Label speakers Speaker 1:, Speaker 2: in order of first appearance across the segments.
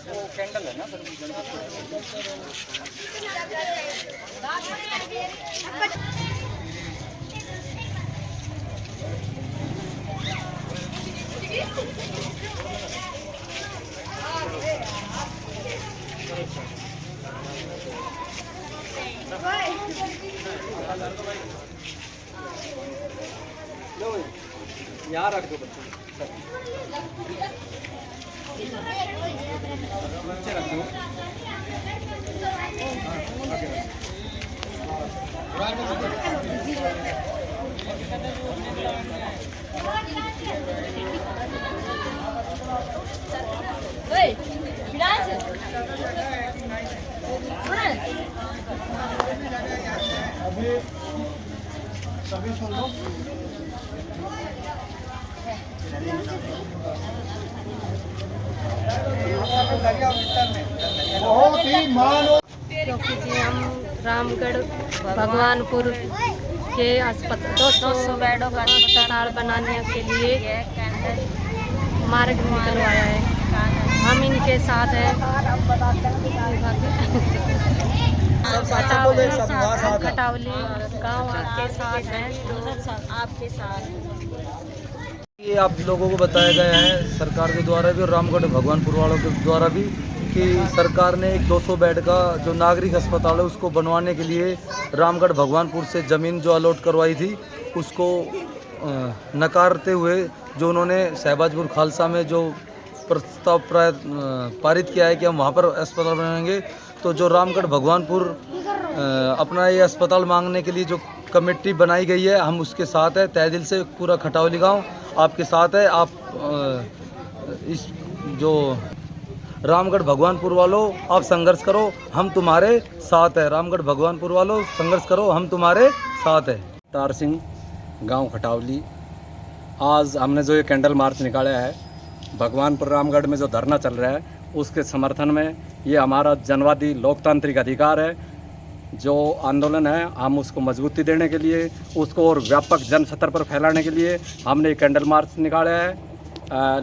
Speaker 1: वो कैंडल है ना सर। लो यहाँ रख दो बच्चों नीचे रख दो।
Speaker 2: सभी सुन लो। बहुत ही मानो
Speaker 3: क्योंकि जी हम रामगढ़ भगवानपुर के अस्पताल 200 बेडों का अस्पताल बनाने के लिए मार्ग निकलवाया है। हम इनके साथ हैं। खटावली गांव आपके साथ है, आपके साथ।
Speaker 4: ये आप लोगों को बताया गया है सरकार के द्वारा भी और रामगढ़ भगवानपुर वालों के द्वारा भी कि सरकार ने एक 200 बेड का जो नागरिक अस्पताल है उसको बनवाने के लिए रामगढ़ भगवानपुर से ज़मीन जो अलॉट करवाई थी उसको नकारते हुए जो उन्होंने शहबाजपुर खालसा में जो प्रस्ताव पारित किया है कि हम वहाँ पर अस्पताल बनाएंगे, तो जो रामगढ़ भगवानपुर अपना ये अस्पताल मांगने के लिए जो कमेटी बनाई गई है हम उसके साथ है। तहे दिल से पूरा खटावली गांव आपके साथ है। आप इस जो रामगढ़ भगवानपुर वालों आप संघर्ष करो, हम तुम्हारे साथ है। रामगढ़ भगवानपुर वालों संघर्ष करो, हम तुम्हारे साथ है।
Speaker 1: तार सिंह गांव खटावली। आज हमने जो ये कैंडल मार्च निकाला है भगवानपुर रामगढ़ में जो धरना चल रहा है उसके समर्थन में, ये हमारा जनवादी लोकतांत्रिक अधिकार है। जो आंदोलन है हम उसको मजबूती देने के लिए, उसको और व्यापक जन स्तर पर फैलाने के लिए हमने कैंडल मार्च निकाला है।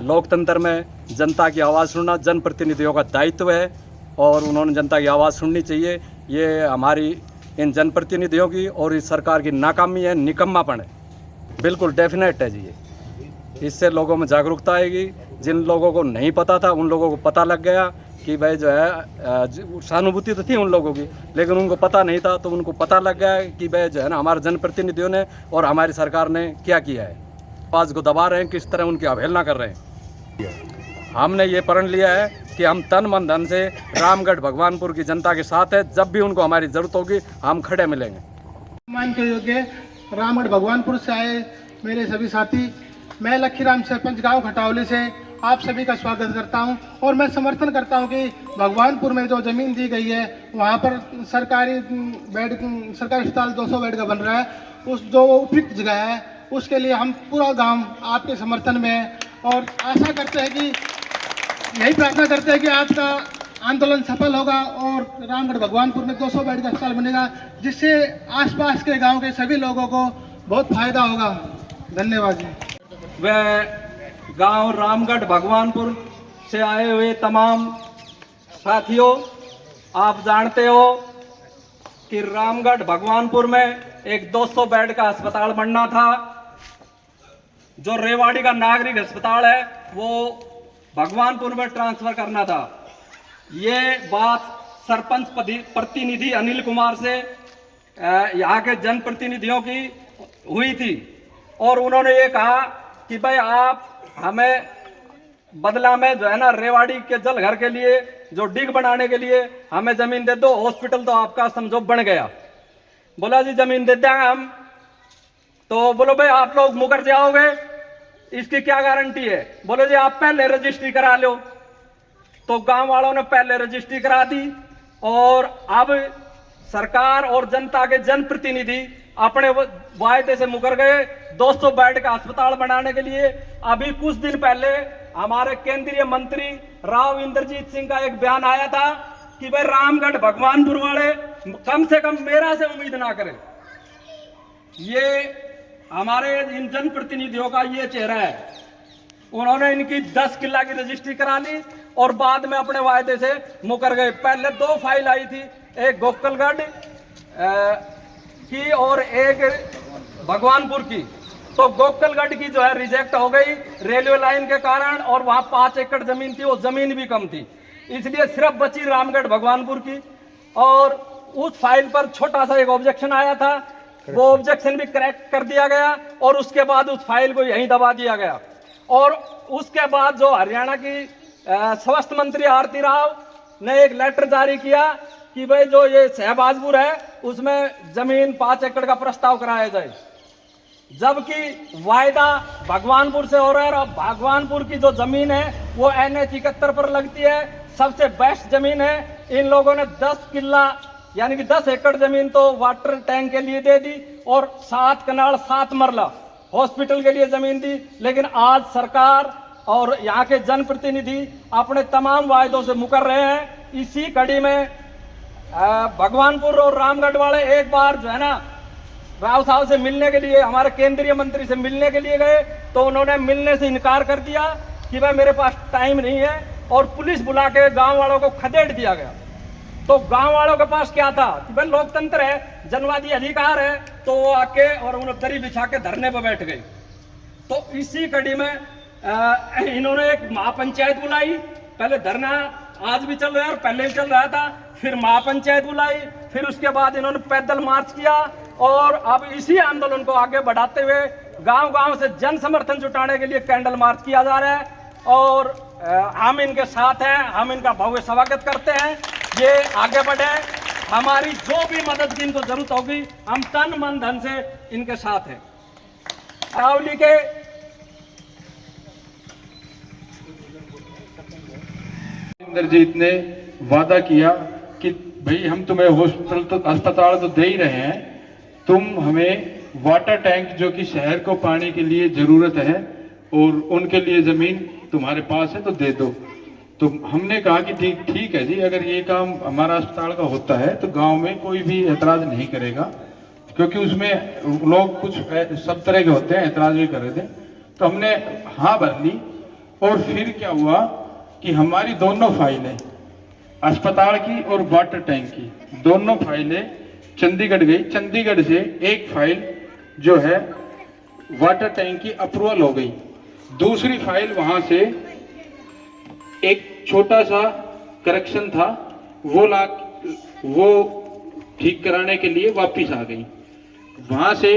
Speaker 1: लोकतंत्र में जनता की आवाज़ सुनना जनप्रतिनिधियों का दायित्व है और उन्होंने जनता की आवाज़ सुननी चाहिए। ये हमारी इन जनप्रतिनिधियों की और इस सरकार की नाकामी है, निकम्मापन है, बिल्कुल डेफिनेट है जी। ये इससे लोगों में जागरूकता आएगी। जिन लोगों को नहीं पता था उन लोगों को पता लग गया कि भाई जो है सहानुभूति तो थी उन लोगों की, लेकिन उनको पता नहीं था, तो उनको पता लग गया कि भाई जो है ना हमारे जनप्रतिनिधियों ने और हमारी सरकार ने क्या किया है, आवाज़ को दबा रहे हैं, किस तरह उनकी अवहेलना कर रहे हैं। हमने ये प्रण लिया है कि हम तन मन धन से रामगढ़ भगवानपुर की जनता के साथ है। जब भी उनको हमारी ज़रूरत होगी हम खड़े मिलेंगे।
Speaker 2: मान के योग्य रामगढ़ भगवानपुर से आए मेरे सभी साथी, मैं लखीराम सरपंच गांव खटावली से आप सभी का स्वागत करता हूं और मैं समर्थन करता हूं कि भगवानपुर में जो ज़मीन दी गई है वहां पर सरकारी अस्पताल 200 बेड का बन रहा है, उस जो उपयुक्त जगह है उसके लिए हम पूरा गांव आपके समर्थन में है और आशा करते हैं कि यही प्रार्थना करते हैं कि आपका आंदोलन सफल होगा और रामगढ़ भगवानपुर में 200 बेड का अस्पताल बनेगा, जिससे आसपास के गांव के सभी लोगों को बहुत फायदा होगा। धन्यवाद जी।
Speaker 1: वह गांव रामगढ़ भगवानपुर से आए हुए तमाम साथियों, आप जानते हो कि रामगढ़ भगवानपुर में एक 200 बेड का अस्पताल बनना था। जो रेवाड़ी का नागरिक अस्पताल है वो भगवानपुर में ट्रांसफर करना था। ये बात सरपंच प्रतिनिधि अनिल कुमार से यहाँ के जनप्रतिनिधियों की हुई थी और उन्होंने ये कहा कि भाई आप हमें बदला में जो है ना रेवाड़ी के जल घर के लिए जो डिग बनाने के लिए हमें जमीन दे दो, हॉस्पिटल तो आपका समझो बन गया। बोला जी जमीन दे देंगे हम। तो बोलो भाई आप लोग मुकर जाओगे, इसकी क्या गारंटी है? बोलो जी आप पहले रजिस्ट्री करा लो। तो गांव वालों ने पहले रजिस्ट्री करा दी और अब सरकार और जनता के जनप्रतिनिधि अपने वायदे से मुकर गए। 200 बेड का अस्पताल बनाने के लिए अभी कुछ दिन पहले हमारे केंद्रीय मंत्री राव इंद्रजीत सिंह का एक बयान आया था कि भाई रामगढ़ भगवानपुर वाले कम से कम मेरा से उम्मीद ना करें। ये हमारे इन जनप्रतिनिधियों का ये चेहरा है। उन्होंने इनकी 10 किला की रजिस्ट्री करा ली और बाद में अपने वायदे से मुकर गए। पहले 2 फाइल आई थी, एक गोकलगढ़ की और एक भगवानपुर की। तो गोकलगढ़ की जो है रिजेक्ट हो गई रेलवे लाइन के कारण, और वहां 5 एकड़ जमीन थी, वो जमीन भी कम थी, इसलिए सिर्फ बची रामगढ़ भगवानपुर की। और उस फाइल पर छोटा सा एक ऑब्जेक्शन आया था, वो ऑब्जेक्शन भी करेक्ट कर दिया गया और उसके बाद उस फाइल को यहीं दबा दिया गया। और उसके बाद जो हरियाणा की स्वास्थ्य मंत्री आरती राव ने एक लेटर जारी किया कि भाई जो ये शहबाजपुर है उसमें जमीन 5 एकड़ का प्रस्ताव कराया जाए, जबकि वायदा भगवानपुर से हो रहा है। और भगवानपुर की जो जमीन है वो NH 71 पर लगती है, सबसे बेस्ट जमीन है। इन लोगों ने 10 किला यानी कि 10 एकड़ जमीन तो वाटर टैंक के लिए दे दी और 7 कनाल 7 मरला हॉस्पिटल के लिए जमीन दी। लेकिन आज सरकार और यहाँ के जनप्रतिनिधि अपने तमाम वायदों से मुकर रहे हैं। इसी कड़ी में भगवानपुर और रामगढ़ वाले एक बार जो है ना राव साहब से मिलने के लिए, हमारे केंद्रीय मंत्री से मिलने के लिए गए, तो उन्होंने मिलने से इनकार कर दिया कि भाई मेरे पास टाइम नहीं है, और पुलिस बुला के गांव वालों को खदेड़ दिया गया। तो गांव वालों के पास क्या था कि भाई लोकतंत्र है, जनवादी अधिकार है, तो वो आके और उन्होंने दरी बिछा के धरने पर बैठ गए। तो इसी कड़ी में इन्होंने एक महापंचायत बुलाई। पहले धरना आज भी चल रहा है और पहले भी चल रहा था, फिर महापंचायत बुलाई, फिर उसके बाद इन्होंने पैदल मार्च किया, और अब इसी आंदोलन को आगे बढ़ाते हुए गांव-गांव से जन समर्थन जुटाने के लिए कैंडल मार्च किया जा रहा है। और हम इनके साथ हैं, हम इनका भव्य स्वागत करते हैं। ये आगे बढ़े, हमारी जो भी मदद की इनको जरूरत होगी हम तन मन धन से इनके साथ हैं। अरावली के
Speaker 5: इंद्रजीत ने वादा किया कि भाई हम तुम्हें हॉस्पिटल तो अस्पताल तो दे ही रहे हैं, तुम हमें वाटर टैंक जो कि शहर को पानी के लिए जरूरत है और उनके लिए जमीन तुम्हारे पास है तो दे दो। तो हमने कहा कि ठीक है जी, अगर ये काम हमारा अस्पताल का होता है तो गांव में कोई भी एतराज नहीं करेगा, क्योंकि उसमें लोग कुछ सब तरह के होते हैं, एतराज भी कर रहे थे। तो हमने हाँ भर ली। और फिर क्या हुआ कि हमारी दोनों फाइलें, अस्पताल की और वाटर टैंक की, दोनों फाइलें चंडीगढ़ गई। चंडीगढ़ से एक फाइल जो है वाटर टैंक की अप्रूवल हो गई, दूसरी फाइल वहां से एक छोटा सा करेक्शन था, वो ठीक कराने के लिए वापस आ गई। वहां से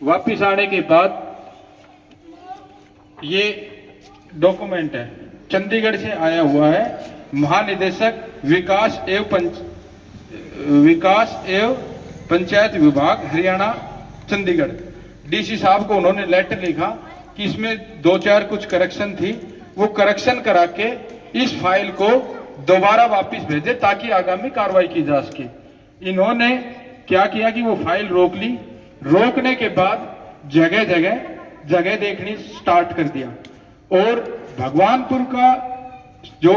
Speaker 5: वापस आने के बाद ये डॉक्यूमेंट है, चंडीगढ़ से आया हुआ है, महानिदेशक विकास एवं पंचायत विभाग हरियाणा चंडीगढ़, डीसी साहब को उन्होंने लेटर लिखा कि इसमें 2-4 कुछ करेक्शन थी, वो करेक्शन करा के इस फाइल को दोबारा वापस भेजे ताकि आगामी कार्रवाई की जा सके। इन्होंने क्या किया कि वो फाइल रोक ली। रोकने के बाद जगह देखनी स्टार्ट कर दिया। और भगवानपुर का जो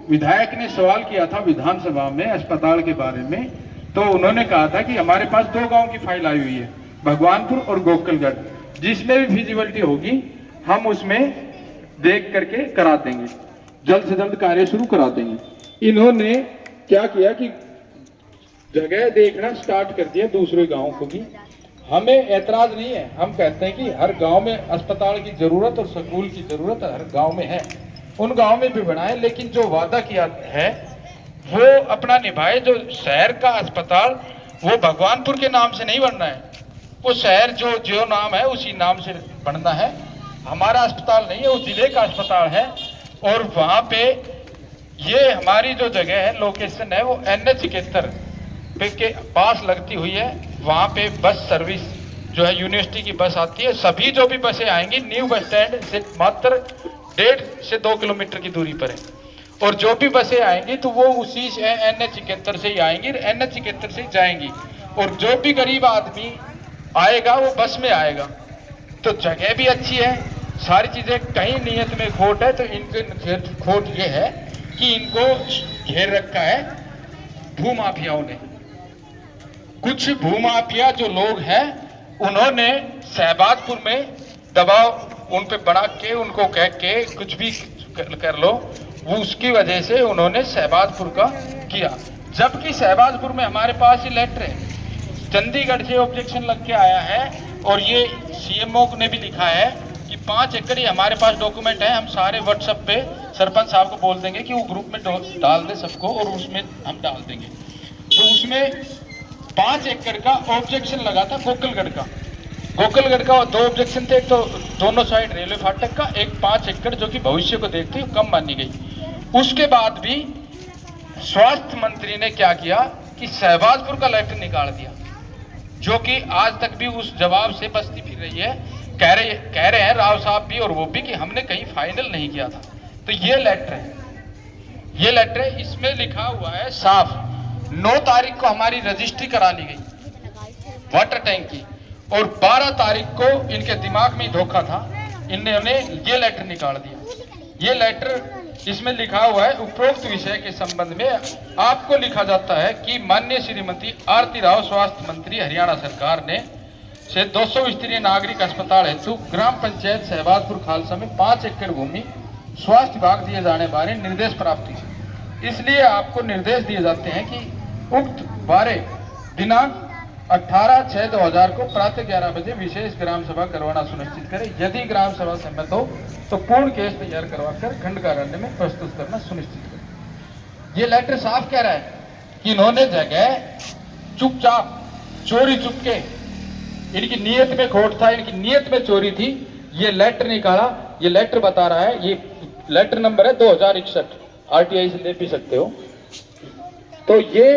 Speaker 5: विधायक ने सवाल किया था विधानसभा में अस्पताल के बारे में, तो उन्होंने कहा था कि हमारे पास 2 गांव की फाइल आई हुई है, भगवानपुर और गोकलगढ़, जिसमें भी फिजिबिलिटी होगी हम उसमें देख करके करा देंगे, जल्द से जल्द कार्य शुरू करा देंगे। इन्होंने क्या किया कि जगह देखना स्टार्ट कर दिया दूसरे गांव को भी। हमें ऐतराज नहीं है, हम कहते हैं कि हर गांव में अस्पताल की जरूरत और स्कूल की जरूरत हर गांव में है, उन गांव में भी बनाए, लेकिन जो वादा किया है वो अपना निभाए। जो शहर का अस्पताल वो भगवानपुर के नाम से नहीं बनना है, वो शहर जो नाम है उसी नाम से बनना है। हमारा अस्पताल नहीं है, वो जिले का अस्पताल है। और वहाँ पे ये हमारी जो जगह है, लोकेशन है, वो NH 71 के पास लगती हुई है। वहाँ पे बस सर्विस जो है यूनिवर्सिटी की बस आती है, सभी जो भी बसें आएंगी न्यू बस स्टैंड से मात्र 1.5 से 2 किलोमीटर की दूरी पर है। और जो भी बसें आएंगी तो वो उसी NH 71 से ही आएंगी, NH 71 से ही जाएंगी। और जो भी गरीब आदमी आएगा वो बस में आएगा। तो जगह भी अच्छी है, सारी चीजें कहीं नियत में खोट है, तो इनके खोट ये है कि इनको घेर रखा है भूमाफियाओं ने। कुछ भूमाफिया जो लोग हैं उन्होंने शहबाजपुर में दबाव उन पे बना के, उनको कह के कुछ भी कर लो, वो उसकी वजह से उन्होंने शहबाजपुर का किया। जबकि शहबाजपुर में हमारे पास ये लेटर है, चंडीगढ़ से ऑब्जेक्शन लग के आया है और ये सीएमओ ने भी लिखा है कि 5 एकड़ ही हमारे पास डॉक्यूमेंट है, हम सारे व्हाट्सएप पे सरपंच साहब को बोल देंगे कि वो ग्रुप में डाल दे सबको और उसमें हम डाल देंगे। तो उसमें 5 एकड़ का ऑब्जेक्शन लगा था गोकुलगढ़ का, गोकुलगढ़ का 2 ऑब्जेक्शन थे, एक तो दोनों साइड रेलवे फाटक का, एक 5 एकड़ जो कि भविष्य को देखते हुए कम मानी गई। उसके बाद भी स्वास्थ्य मंत्री ने क्या किया कि शहबाजपुर का लेटर निकाल दिया, जो कि आज तक भी उस जवाब से बचती फिर रही है। कह रहे हैं राव साहब भी और वो भी कि हमने कहीं फाइनल नहीं किया था। तो ये लेटर है, ये लेटर है, इसमें लिखा हुआ है साफ 9 तारीख को हमारी रजिस्ट्री करा ली गई वाटर टैंक की, और 12 तारीख को इनके दिमाग में धोखा था, इन्होंने ये लेटर निकाल दिया। ये लेटर इसमें लिखा हुआ है उपरोक्त विषय के संबंध में आपको लिखा जाता है कि माननीय श्रीमती आरती राव स्वास्थ्य मंत्री हरियाणा सरकार ने से 200 स्तरीय नागरिक अस्पताल हेतु ग्राम पंचायत शहबाजपुर खालसा में 5 एकड़ भूमि स्वास्थ्य विभाग दिए जाने बारे निर्देश प्राप्त हुए। इसलिए आपको निर्देश दिए जाते हैं कि उक्त बारे दिनांक 18/6/2000 को प्रातः 11 बजे विशेष ग्राम सभा करवाना सुनिश्चित करें। यदि ग्राम सभा सहमत हो तो पूर्ण केस तैयार करवाकर खंड कार्यालय में प्रस्तुत करना सुनिश्चित करें। ये लेटर साफ कह रहा है कि इन्होंने जगह चुपचाप चोरी चुपके, इनकी नीयत में खोट था, इनकी नीयत में चोरी थी, ये लेटर निकाला। ये लेटर बता रहा है, ये लेटर नंबर है 2061, आरटीआई से ले भी सकते हो। तो ये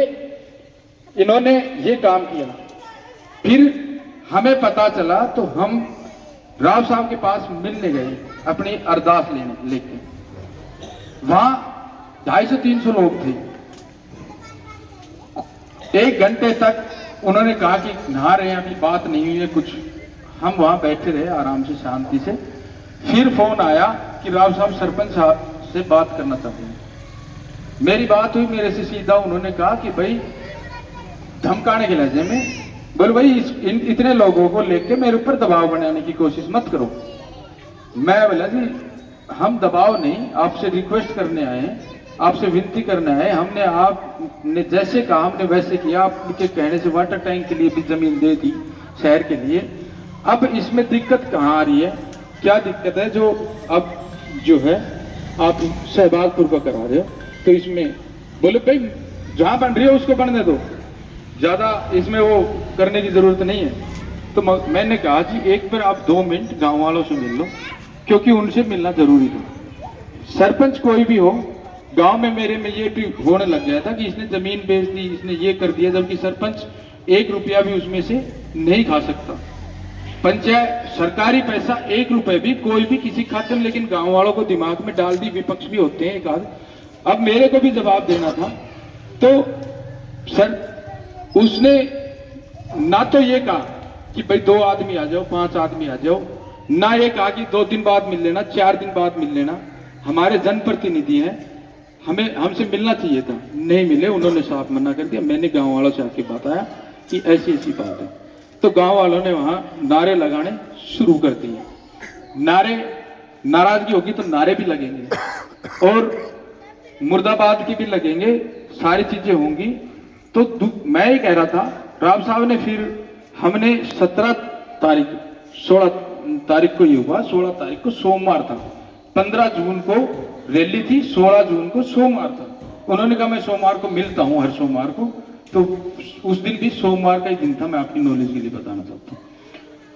Speaker 5: इन्होंने ये काम किया। फिर हमें पता चला तो हम राव साहब के पास मिलने गए अपनी अरदास लेके। वहां 250-300 लोग थे। 1 घंटे तक उन्होंने कहा कि नहा रहे हैं, अभी बात नहीं हुई है कुछ। हम वहां बैठे रहे आराम से शांति से। फिर फोन आया कि राव साहब सरपंच साहब से बात करना चाहते हैं। मेरी बात हुई, मेरे से सीधा उन्होंने कहा कि भाई धमकाने के लहजे में बोल भाई इतने लोगों को लेके मेरे ऊपर दबाव बनाने की कोशिश मत करो। मैं बोला जी हम दबाव नहीं, आपसे रिक्वेस्ट करने आए हैं, आपसे विनती करना है। हमने आपने जैसे कहा हमने वैसे किया। आपके कहने से वाटर टैंक के लिए भी जमीन दे दी शहर के लिए। अब इसमें दिक्कत कहाँ आ रही है, क्या दिक्कत है जो अब जो है आप शहबाजपुर का करा रहे हो? तो इसमें बोले भाई जहां बन रही है उसको बनने दो, ज्यादा इसमें वो करने की जरूरत नहीं है। तो मैंने कहा जी एक बार आप 2 मिनट गांव वालों से मिल लो, क्योंकि उनसे मिलना जरूरी था। सरपंच कोई भी हो, गांव में मेरे में ये भी होने लग गया था कि इसने जमीन बेच दी, इसने ये कर दिया, जबकि सरपंच 1 रुपया भी उसमें से नहीं खा सकता। पंचायत सरकारी पैसा 1 रुपए भी कोई भी किसी खाते में, लेकिन गांव वालों को दिमाग में डाल दी। विपक्ष भी होते हैं एक आध। अब मेरे को भी जवाब देना था, तो सर उसने ना तो ये कहा कि भाई 2 आदमी आ जाओ, 5 आदमी आ जाओ, ना ये कहा कि 2 दिन बाद मिल लेना, 4 दिन बाद मिल लेना। हमारे जनप्रतिनिधि हैं, हमें हमसे मिलना चाहिए था, नहीं मिले। उन्होंने साफ मना कर दिया। मैंने गांव वालों से आके बताया कि ऐसी ऐसी बात है। तो गांव वालों ने वहां नारे लगाने शुरू कर दिए। नारे, नाराजगी होगी तो नारे भी लगेंगे और मुर्दाबाद की भी लगेंगे, सारी चीजें होंगी। तो मैं ही कह रहा था, राव साहब ने फिर हमने 16 तारीख को ये हुआ, 16 तारीख को सोमवार था, 15 जून को रैली थी, 16 जून को सोमवार था। उन्होंने कहा मैं सोमवार को मिलता हूं, हर सोमवार को। तो उस दिन भी सोमवार का ही दिन था, मैं आपकी नॉलेज के लिए बताना चाहता हूँ।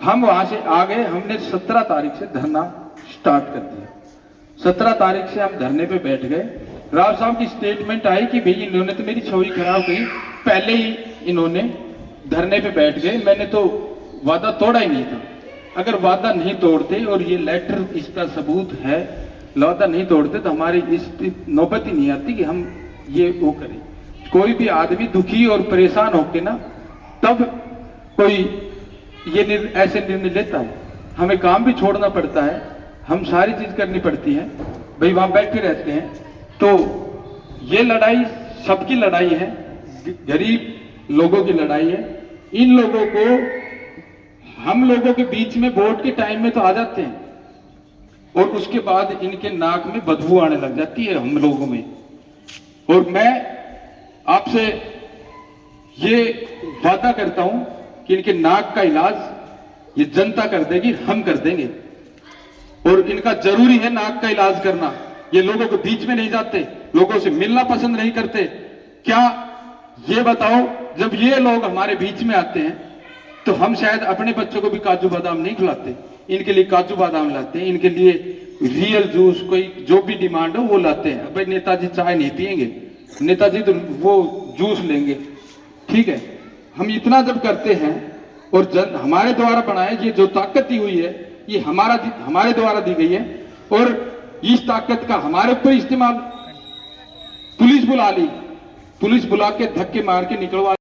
Speaker 5: हम वहां से आ गए, हमने 17 तारीख से धरना स्टार्ट कर दिया। 17 तारीख से हम धरने पे बैठ गए। राव साहब की स्टेटमेंट आई कि भाई इन्होंने तो मेरी छवि खराब की, पहले ही इन्होंने धरने पे बैठ गए। मैंने तो वादा तोड़ा ही नहीं था। अगर वादा नहीं तोड़ते, और ये लेटर इसका सबूत है, वादा नहीं तोड़ते तो हमारी इस नौबत ही नहीं आती कि हम ये वो करें। कोई भी आदमी दुखी और परेशान होके ना, तब कोई ये ऐसे निर्णय लेता है। हमें काम भी छोड़ना पड़ता है, हम सारी चीज करनी पड़ती है, भाई वहां बैठे रहते हैं। तो ये लड़ाई सबकी लड़ाई है, गरीब लोगों की लड़ाई है। इन लोगों को, हम लोगों के बीच में वोट के टाइम में तो आ जाते हैं और उसके बाद इनके नाक में बदबू आने लग जाती है हम लोगों में। और मैं आपसे ये वादा करता हूं कि इनके नाक का इलाज ये जनता कर देगी, हम कर देंगे। और इनका जरूरी है नाक का इलाज करना। ये लोगों के बीच में नहीं जाते, लोगों से मिलना पसंद नहीं करते। क्या ये बताओ, जब ये लोग हमारे बीच में आते हैं तो हम शायद अपने बच्चों को भी काजू बादाम नहीं खिलाते, इनके लिए काजू बादाम लाते हैं, इनके लिए रियल जूस, कोई जो भी डिमांड हो वो लाते हैं। भाई नेताजी चाय नहीं पियेंगे, नेताजी तो वो जूस लेंगे, ठीक है। हम इतना जब करते हैं और हमारे द्वारा बनाए, ये जो ताकत दी हुई है ये हमारे द्वारा दी गई है, और इस ताकत का हमारे ऊपर इस्तेमाल पुलिस बुला ली, पुलिस बुला के धक्के मार के निकलवा